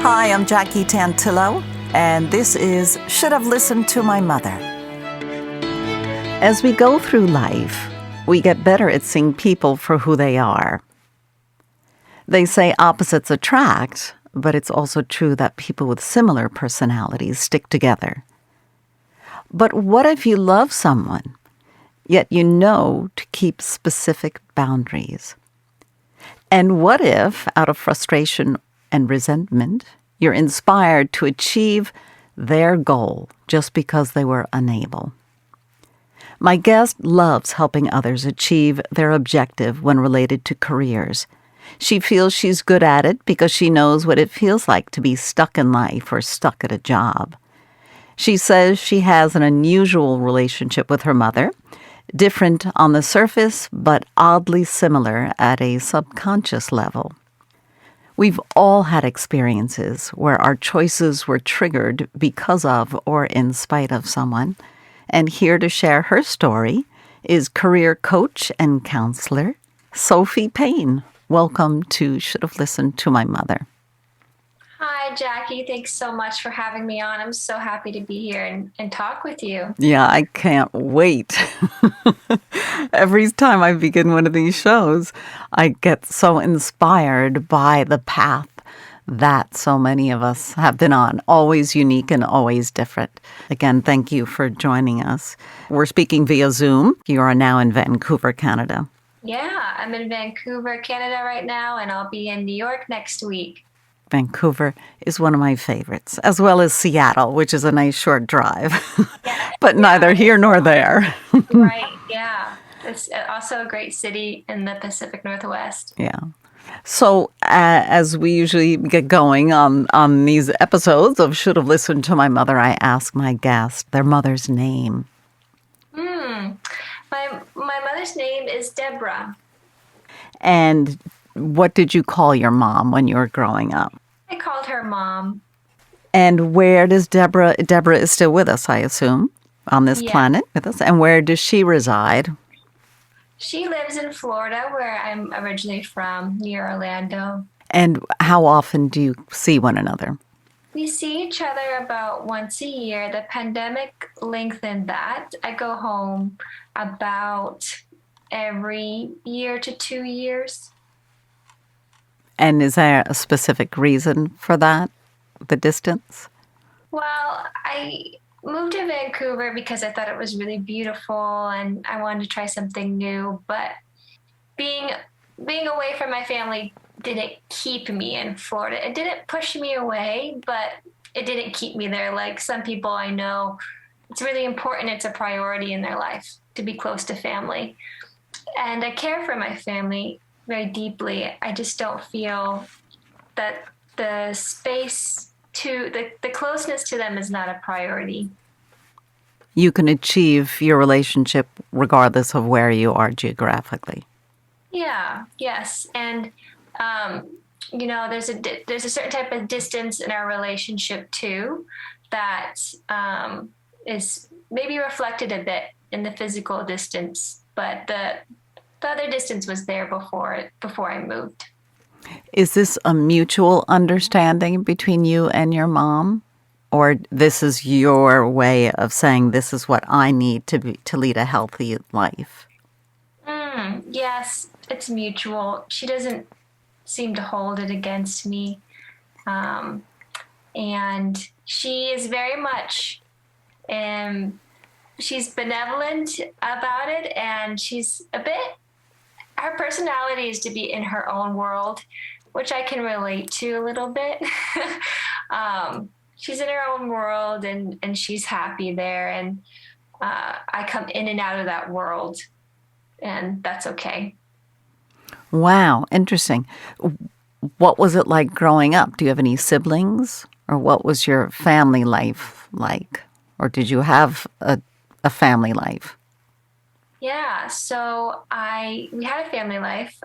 Hi, I'm Jackie Tantillo, and this is Should Have Listened to My Mother. As we go through life, we get better at seeing people for who they are. They say opposites attract, but it's also true that people with similar personalities stick together. But what if you love someone, yet you know to keep specific boundaries? And what if, out of frustration and resentment, you're inspired to achieve their goal just because they were unable? My guest loves helping others achieve their objective when related to careers. She feels she's good at it because she knows what it feels like to be stuck in life or stuck at a job. She says she has an unusual relationship with her mother, different on the surface, but oddly similar at a subconscious level. We've all had experiences where our choices were triggered because of or in spite of someone. And here to share her story is career coach and counselor, Sophee Payne. Welcome to Should Have Listened to My Mother. Hi, Jackie. Thanks so much for having me on. I'm so happy to be here and talk with you. Yeah, I can't wait. Every time I begin one of these shows, I get so inspired by the path that so many of us have been on, always unique and always different. Again, thank you for joining us. We're speaking via Zoom. You are now in Vancouver, Canada. Yeah, I'm in Vancouver, Canada right now, and I'll be in New York next week. Vancouver is one of my favorites, as well as Seattle, which is a nice short drive, but neither here nor there. Right, yeah. It's also a great city in the Pacific Northwest. Yeah. So as we usually get going on these episodes of Should Have Listened to My Mother, I ask my guest their mother's name. My mother's name is Deborah. And what did you call your mom when you were growing up? I called her Mom. And where does Deborah is still with us, I assume, on this planet with us. And where does she reside? She lives in Florida, where I'm originally from, near Orlando. And how often do you see one another? We see each other about once a year. The pandemic lengthened that. I go home about every year to 2 years. And is there a specific reason for that, the distance? Well, I moved to Vancouver because I thought it was really beautiful and I wanted to try something new. But being away from my family didn't keep me in Florida. It didn't push me away, but it didn't keep me there. Like some people I know, it's really important. It's a priority in their life to be close to family. And I care for my family very deeply. I just don't feel that the space to the closeness to them is not a priority. You can achieve your relationship regardless of where you are geographically. Yeah, yes. And, there's a certain type of distance in our relationship too that is maybe reflected a bit in the physical distance, but the other distance was there before I moved. Is this a mutual understanding between you and your mom? Or this is your way of saying this is what I need to lead a healthy life? Yes, it's mutual. She doesn't seem to hold it against me. And she is very much, she's benevolent about it, and she's her personality is to be in her own world, which I can relate to a little bit. She's in her own world and she's happy there. And I come in and out of that world, and that's okay. Wow, interesting. What was it like growing up? Do you have any siblings? Or what was your family life like? Or did you have a family life? Yeah, so we had a family life.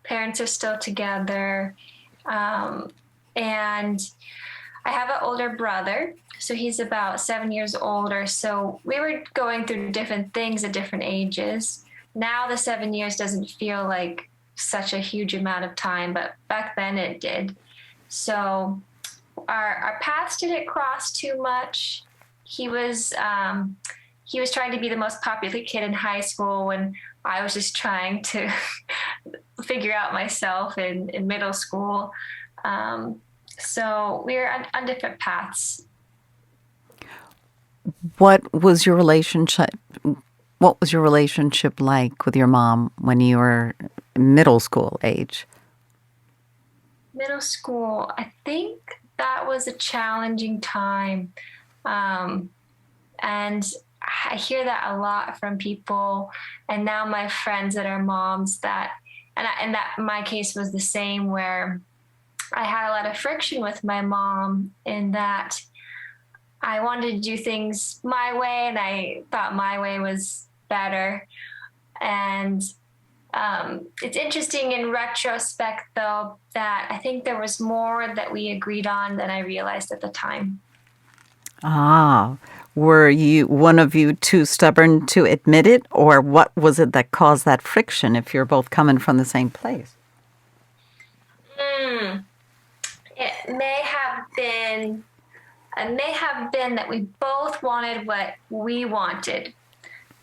Parents are still together. And I have an older brother, so he's about 7 years older. So we were going through different things at different ages. Now the 7 years doesn't feel like such a huge amount of time, but back then it did. So our paths didn't cross too much. He was trying to be the most popular kid in high school when I was just trying to figure out myself in middle school. So we were on different paths. What was your relationship? What was your relationship like with your mom when you were middle school age? Middle school, I think that was a challenging time. Um, and I hear that a lot from people. And now my friends that are moms and that my case was the same, where I had a lot of friction with my mom in that I wanted to do things my way and I thought my way was better. And it's interesting in retrospect, though, that I think there was more that we agreed on than I realized at the time. Ah, were you one of you too stubborn to admit it, or what was it that caused that friction if you're both coming from the same place? Mm, it may have been. It may have been that we both wanted what we wanted,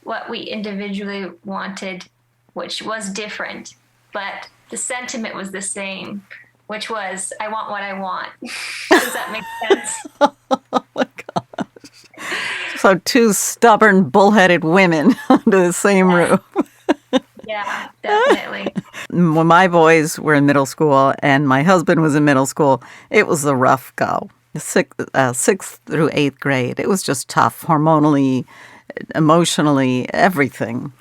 what we individually wanted, which was different, but the sentiment was the same, which was, I want what I want. Does that make sense? Oh my God. So two stubborn, bullheaded women under the same Yes. roof. Yeah, definitely. When my boys were in middle school and my husband was in middle school, it was a rough go. Sixth through eighth grade. It was just tough, hormonally, emotionally, everything,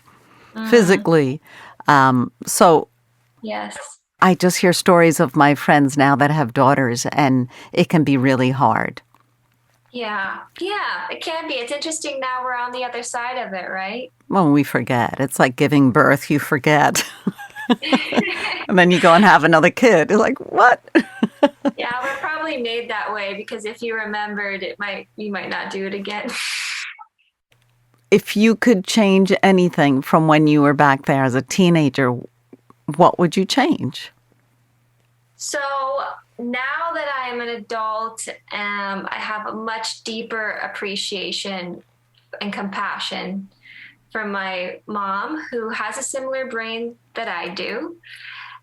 physically. So Yes. I just hear stories of my friends now that have daughters, and it can be really hard. Yeah. Yeah, it can be. It's interesting now we're on the other side of it, right? Well, we forget. It's like giving birth, you forget. And then you go and have another kid. You're like, what? Yeah, we're probably made that way because if you remembered, you might not do it again. If you could change anything from when you were back there as a teenager, what would you change? So now that I am an adult, I have a much deeper appreciation and compassion for my mom, who has a similar brain that I do.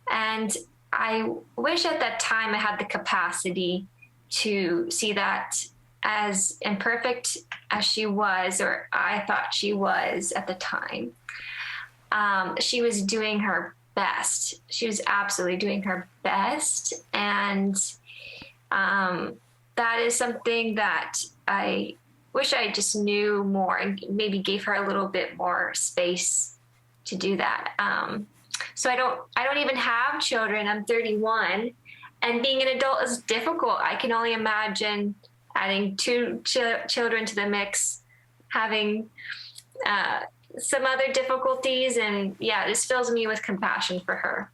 And I wish at that time I had the capacity to see that as imperfect as she was, or I thought she was at the time. She was doing her best. She was absolutely doing her best. And that is something that I wish I just knew more and maybe gave her a little bit more space to do that. So I don't even have children. I'm 31, and being an adult is difficult. I can only imagine adding two children to the mix, having some other difficulties, and yeah, this fills me with compassion for her.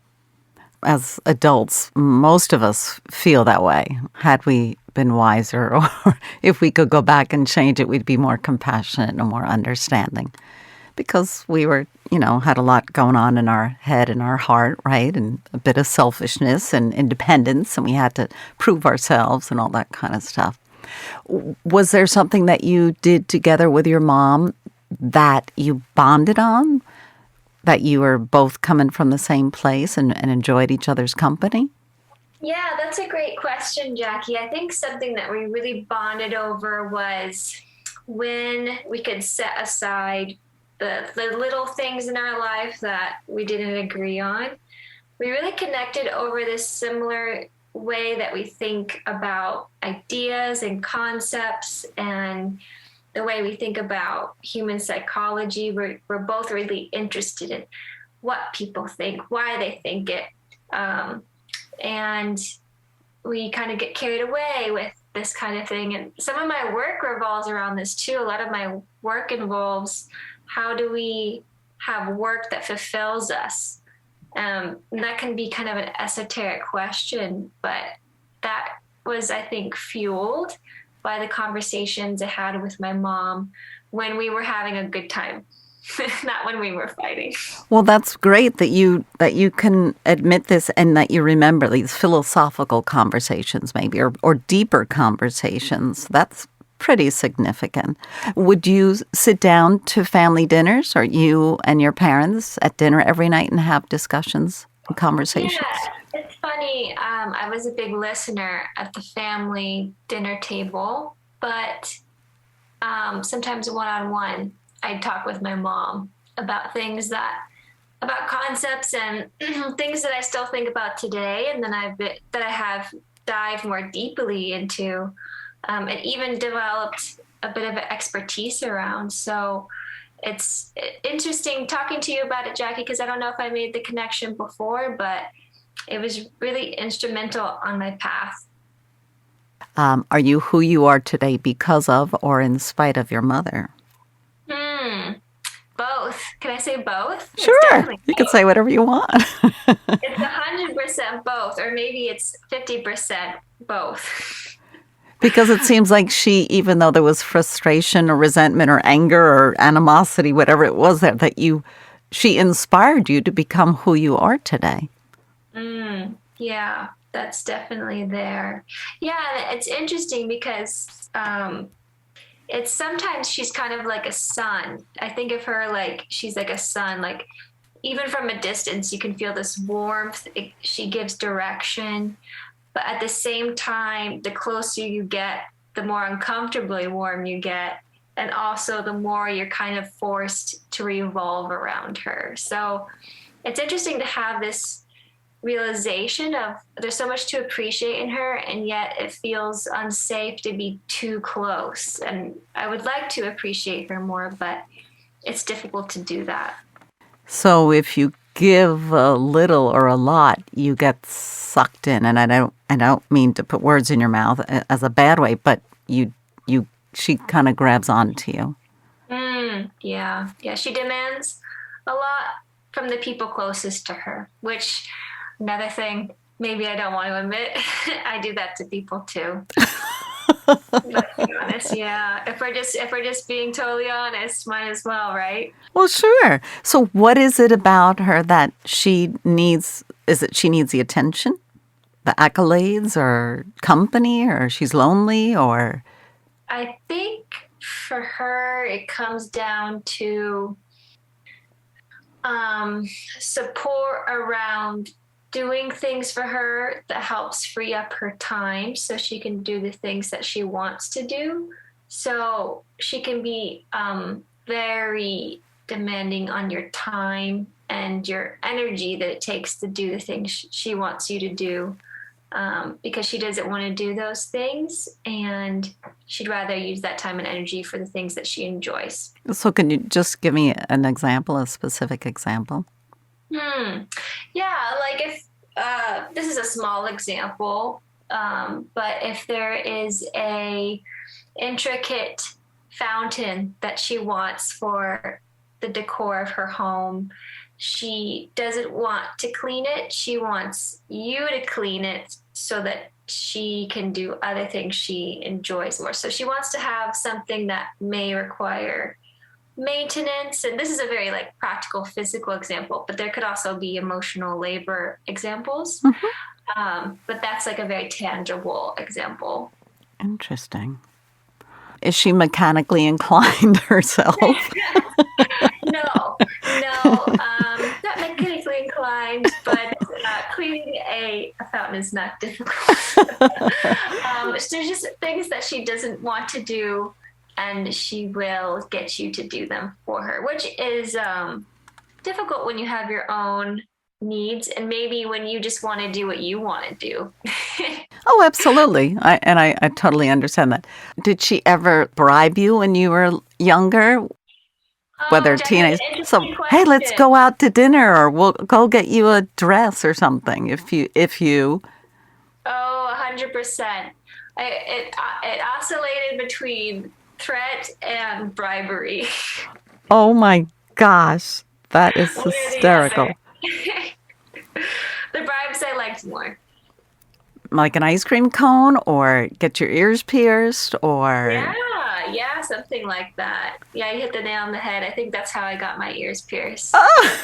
As adults, most of us feel that way. Had we been wiser, or if we could go back and change it, we'd be more compassionate and more understanding. Because we were, had a lot going on in our head and our heart, right? And a bit of selfishness and independence, and we had to prove ourselves and all that kind of stuff. Was there something that you did together with your mom that you bonded on? That you were both coming from the same place and enjoyed each other's company? Yeah, that's a great question, Jackie. I think something that we really bonded over was when we could set aside the little things in our life that we didn't agree on. We really connected over this similar way that we think about ideas and concepts, and the way we think about human psychology. We're both really interested in what people think, why they think it. And we kind of get carried away with this kind of thing. And some of my work revolves around this too. A lot of my work involves how do we have work that fulfills us? That can be kind of an esoteric question, but that was, I think, fueled by the conversations I had with my mom when we were having a good time. not when we were fighting. Well, that's great that you can admit this and that you remember these philosophical conversations maybe or deeper conversations. That's pretty significant. Would you sit down to family dinners, or you and your parents at dinner every night and have discussions and conversations? Yeah, it's funny. I was a big listener at the family dinner table, but sometimes one on one, I'd talk with my mom about about concepts and things that I still think about today, and then that I have dived more deeply into, and even developed a bit of an expertise around. So it's interesting talking to you about it, Jackie, because I don't know if I made the connection before, but it was really instrumental on my path. Are you who you are today because of or in spite of your mother? Both. Can I say both? Sure. You can say whatever you want. It's 100% both, or maybe it's 50% both. Because it seems like even though there was frustration or resentment or anger or animosity, whatever it was she inspired you to become who you are today. Yeah, that's definitely there. Yeah, it's interesting because it's sometimes she's kind of like a sun. I think of her like she's like a sun. Like even from a distance, you can feel this warmth. She gives direction. But at the same time, the closer you get, the more uncomfortably warm you get. And also the more you're kind of forced to revolve around her. So it's interesting to have this realization of there's so much to appreciate in her, and yet it feels unsafe to be too close. And I would like to appreciate her more, but it's difficult to do that. So if you give a little or a lot, you get sucked in. And I don't mean to put words in your mouth as a bad way, but she kind of grabs onto you. Yeah. She demands a lot from the people closest to her, which another thing maybe I don't want to admit. I do that to people too. Let's be honest, yeah. If we're just being totally honest, might as well, right? Well, sure. So what is it about her that she needs? Is it she needs the attention, the accolades, or company, or she's lonely, or? I think for her, it comes down to support around doing things for her that helps free up her time so she can do the things that she wants to do. So she can be very demanding on your time and your energy that it takes to do the things she wants you to do, because she doesn't want to do those things, and she'd rather use that time and energy for the things that she enjoys. So can you just give me an example, a specific example? Yeah, like if this is a small example, but if there is a intricate fountain that she wants for the decor of her home, she doesn't want to clean it. She wants you to clean it so that she can do other things she enjoys more. So she wants to have something that may require maintenance, and this is a very like practical physical example, but there could also be emotional labor examples. But that's like a very tangible example. Interesting. Is she mechanically inclined herself? No, not mechanically inclined, but cleaning a fountain is not difficult. So there's just things that she doesn't want to do, and she will get you to do them for her, which is difficult when you have your own needs and maybe when you just want to do what you want to do. Oh, absolutely. I totally understand that. Did she ever bribe you when you were younger? Whether teenage, so hey, let's go out to dinner, or we'll go get you a dress or something. If you. Oh, 100%. It oscillated between threat and bribery. Oh my gosh, that is hysterical. The bribes I liked more. Like an ice cream cone, or get your ears pierced, or Yeah, something like that. Yeah, you hit the nail on the head. I think that's how I got my ears pierced. I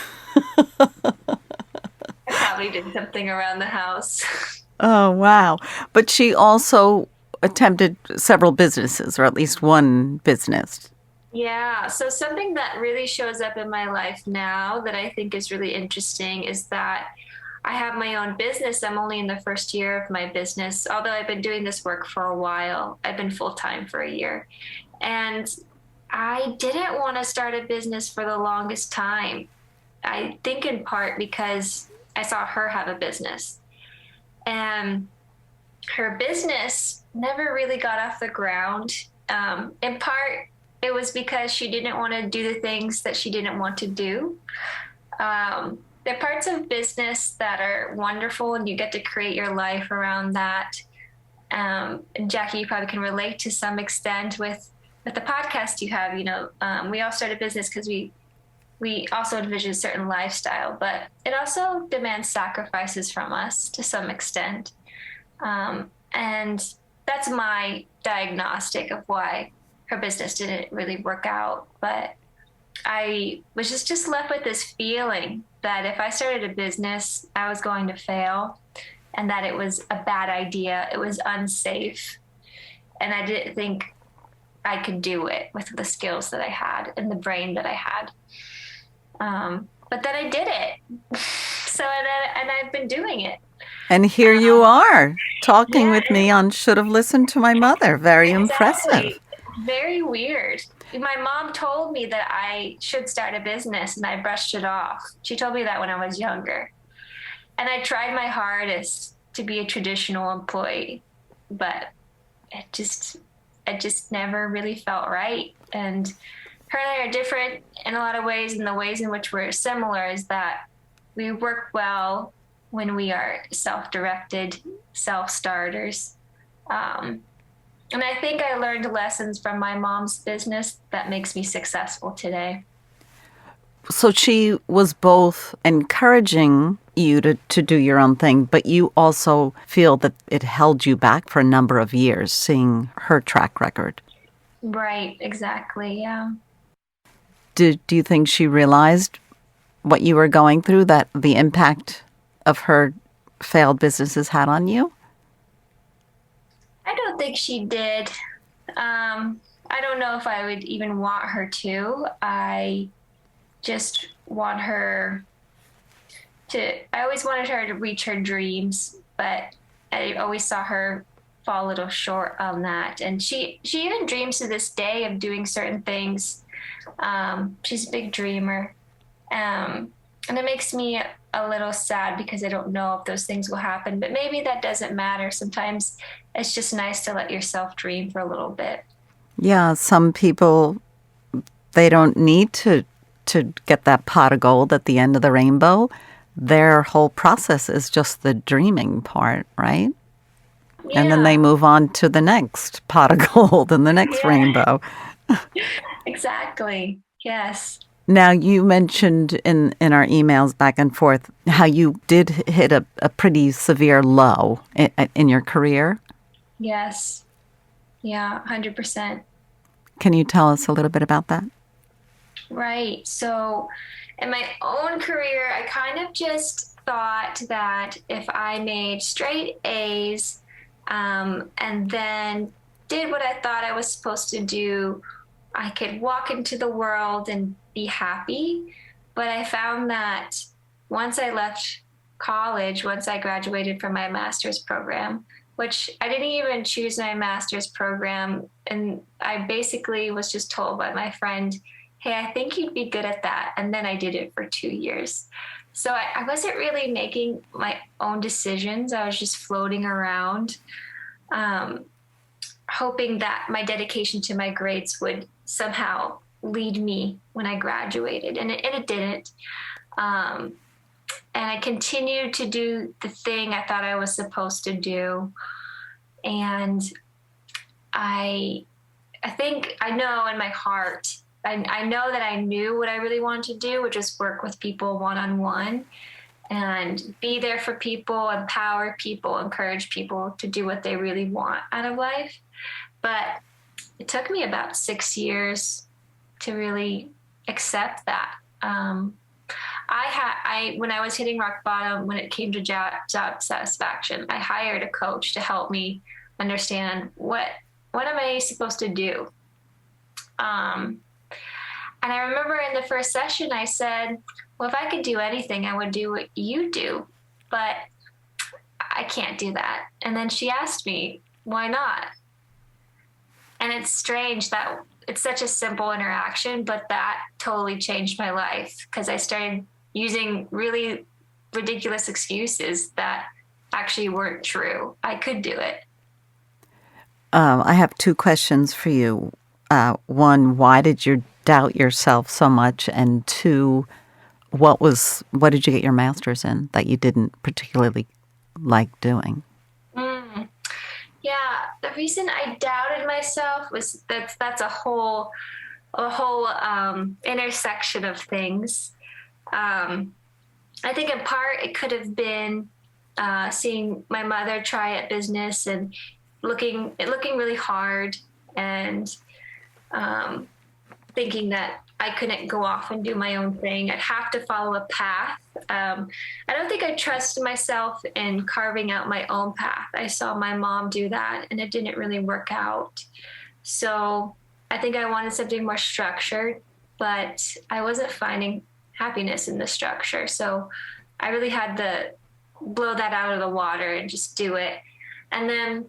probably did something around the house. Oh, wow. But she also attempted several businesses, or at least one business. Yeah, so something that really shows up in my life now that I think is really interesting is that I have my own business. I'm only in the first year of my business, although I've been doing this work for a while. I've been full time for a year. And I didn't want to start a business for the longest time. I think in part because I saw her have a business. And her business never really got off the ground. In part, it was because she didn't want to do the things that she didn't want to do. There are parts of business that are wonderful, and you get to create your life around that. And Jackie, you probably can relate to some extent with the podcast you have. We all started business because we also envision a certain lifestyle, but it also demands sacrifices from us to some extent. And that's my diagnostic of why her business didn't really work out. But I was just left with this feeling that if I started a business, I was going to fail and that it was a bad idea. It was unsafe. And I didn't think I could do it with the skills that I had and the brain that I had. But then I did it. And I've been doing it. And here you are talking Yeah, with me on Should Have Listened to My Mother. Very impressive. exactly. Very weird. My mom told me that I should start a business and I brushed it off. She told me that when I was younger. And I tried my hardest to be a traditional employee, but it just never really felt right. And her and I are different in a lot of ways, and the ways in which we're similar is that we work well when we are self-directed, self-starters. And I think I learned lessons from my mom's business that makes me successful today. So she was both encouraging you to do your own thing, but you also feel that it held you back for a number of years, seeing her track record. Right, exactly, yeah. Do you think she realized what you were going through, that the impact of her failed businesses had on you? I don't think she did. I don't know if I would even want her to. I just want her I always wanted her to reach her dreams, but I always saw her fall a little short on that. And she even dreams to this day of doing certain things. She's a big dreamer. And it makes me a little sad because I don't know if those things will happen, but maybe that doesn't matter. Sometimes it's just nice to let yourself dream for a little bit. Yeah, some people, they don't need to get that pot of gold at the end of the rainbow. Their whole process is just the dreaming part, right? Yeah. And then they move on to the next pot of gold and the next rainbow. Exactly. Yes. Now, you mentioned in our emails back and forth how you did hit a pretty severe low in your career. Yes. Yeah, 100%. Can you tell us a little bit about that? Right. So in my own career, I kind of just thought that if I made straight A's and then did what I thought I was supposed to do, I could walk into the world and be happy. But I found that once I left college, once I graduated from my master's program, which I didn't even choose my master's program, and I basically was just told by my friend, hey, I think you'd be good at that. And then I did it for 2 years. So I wasn't really making my own decisions. I was just floating around, hoping that my dedication to my grades would somehow lead me when I graduated. And it didn't. And I continued to do the thing I thought I was supposed to do. And I think I know in my heart, I know that I knew what I really wanted to do, which is work with people one-on-one and be there for people, empower people, encourage people to do what they really want out of life. But it took me about 6 years to really accept that. When I was hitting rock bottom, when it came to job satisfaction, I hired a coach to help me understand what am I supposed to do. And I remember in the first session, I said, well, if I could do anything, I would do what you do, but I can't do that. And then she asked me, why not? And it's strange that it's such a simple interaction, but that totally changed my life because I started using really ridiculous excuses that actually weren't true. I could do it. I have two questions for you. One, why did you doubt yourself so much? And two, what did you get your master's in that you didn't particularly like doing? Yeah, the reason I doubted myself was that's a whole intersection of things. I think in part it could have been seeing my mother try at business and looking really hard and thinking that I couldn't go off and do my own thing. I'd have to follow a path. I don't think I trusted myself in carving out my own path. I saw my mom do that and it didn't really work out. So I think I wanted something more structured, but I wasn't finding happiness in the structure. So I really had to blow that out of the water and just do it. And then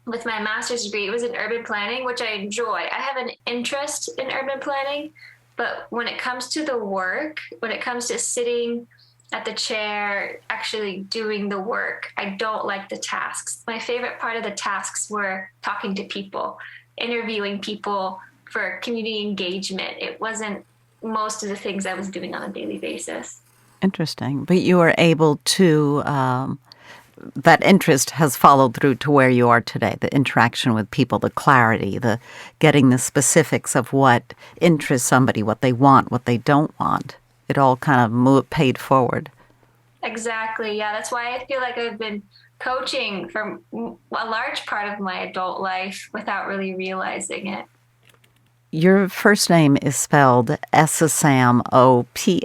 with my master's degree, it was in urban planning, which I enjoy. I have an interest in urban planning, but when it comes to the work, when it comes to sitting at the chair, actually doing the work, I don't like the tasks. My favorite part of the tasks were talking to people, interviewing people for community engagement. It wasn't most of the things I was doing on a daily basis. Interesting. But you were able to, that interest has followed through to where you are today, the interaction with people, the clarity, the getting the specifics of what interests somebody, what they want, what they don't want. It all kind of paid forward. Exactly. Yeah, that's why I feel like I've been coaching for a large part of my adult life without really realizing it. Your first name is spelled Sophee,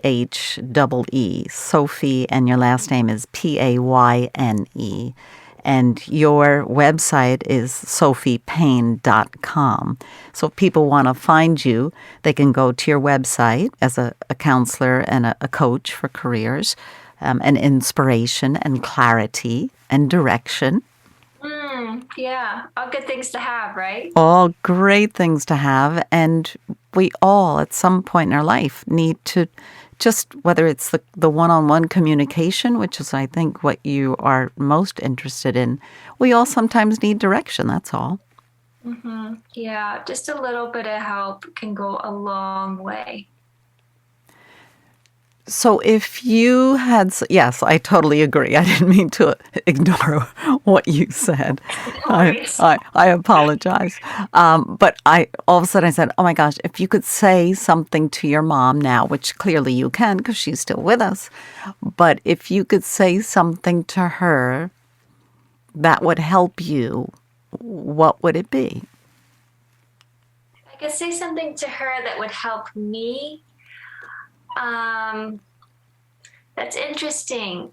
Sophie, and your last name is Payne. And your website is SopheePayne.com. So if people want to find you, they can go to your website as a counselor and a coach for careers, and inspiration and clarity and direction. Yeah, all good things to have, right? All great things to have. And we all, at some point in our life, need to just, whether it's the one-on-one communication, which is, I think, what you are most interested in, we all sometimes need direction, that's all. Mm-hmm. Yeah, just a little bit of help can go a long way. So if you had, yes, I totally agree. I didn't mean to ignore what you said. I apologize. But all of a sudden I said, oh my gosh, if you could say something to your mom now, which clearly you can because she's still with us, but if you could say something to her that would help you, what would it be? I could say something to her that would help me. That's interesting.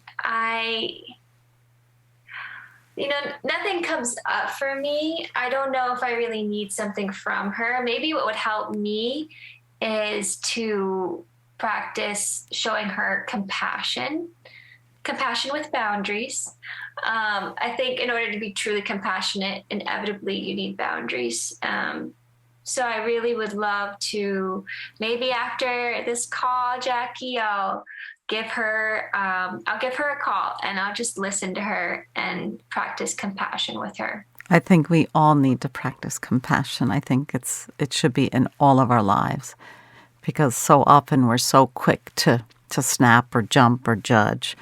Nothing comes up for me. I don't know if I really need something from her. Maybe what would help me is to practice showing her compassion with boundaries. I think in order to be truly compassionate, inevitably you need boundaries. So I really would love to, maybe after this call, Jackie, I'll give her a call and I'll just listen to her and practice compassion with her. I think we all need to practice compassion. I think it should be in all of our lives because so often we're so quick to snap or jump or judge.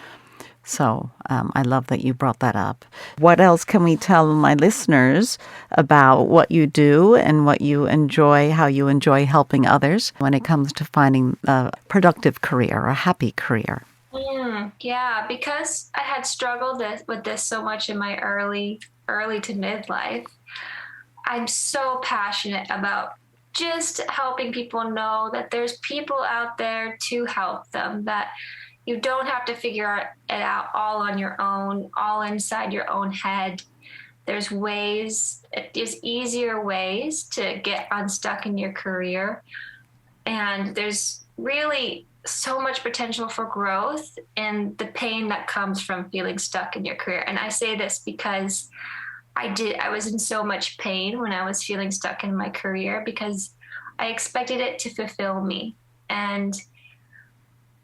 So I love that you brought that up. What else can we tell my listeners about what you do and what you enjoy, how you enjoy helping others when it comes to finding a productive career, a happy career? Yeah, because I had struggled with this so much in my early to midlife, I'm so passionate about just helping people know that there's people out there to help them, that you don't have to figure it out all on your own, all inside your own head. There's easier ways to get unstuck in your career. And there's really so much potential for growth in the pain that comes from feeling stuck in your career. And I say this because I was in so much pain when I was feeling stuck in my career, because I expected it to fulfill me. And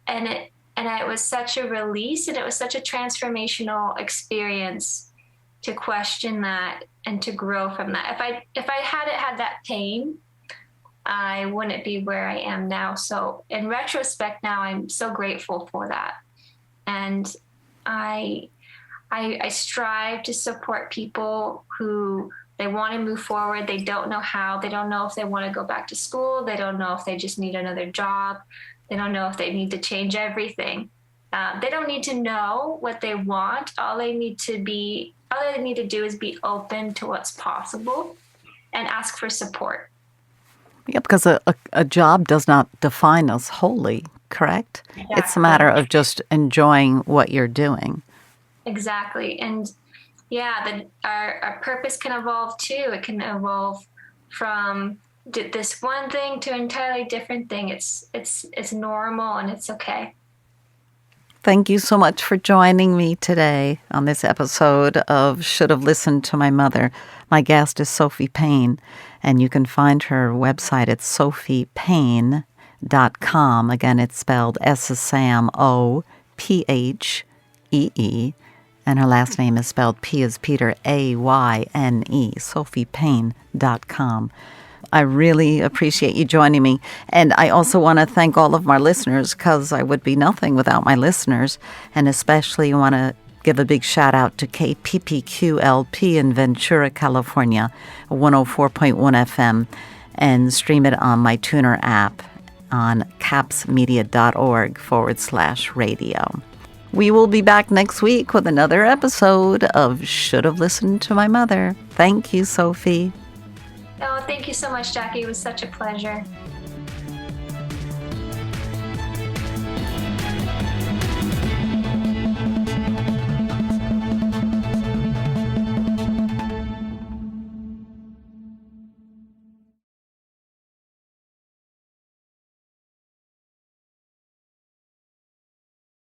it was such a release, and it was such a transformational experience to question that and to grow from that. If I hadn't had that pain, I wouldn't be where I am now. So in retrospect now, I'm so grateful for that. And I strive to support people who they want to move forward. They don't know how. They don't know if they want to go back to school. They don't know if they just need another job. They don't know if they need to change everything. They don't need to know what they want. All they need to do is be open to what's possible and ask for support. Yeah, because a job does not define us wholly, correct? Exactly. It's a matter of just enjoying what you're doing. Exactly. And yeah, our purpose can evolve too. It can evolve from this one thing to an entirely different thing. It's normal, and it's okay. Thank you so much for joining me today on this episode of Should Have Listened to My Mother. My guest is Sophee Payne, and you can find her website at SopheePayne.com. Again, it's spelled S as Sam, O-P-H-E-E, and her last name is spelled P as Peter, A-Y-N-E, SopheePayne.com. I really appreciate you joining me. And I also want to thank all of my listeners, because I would be nothing without my listeners. And especially want to give a big shout out to KPPQLP in Ventura, California, 104.1 FM, and stream it on my tuner app on capsmedia.org/radio. We will be back next week with another episode of Should Have Listened to My Mother. Thank you, Sophee. Oh, thank you so much, Jackie. It was such a pleasure.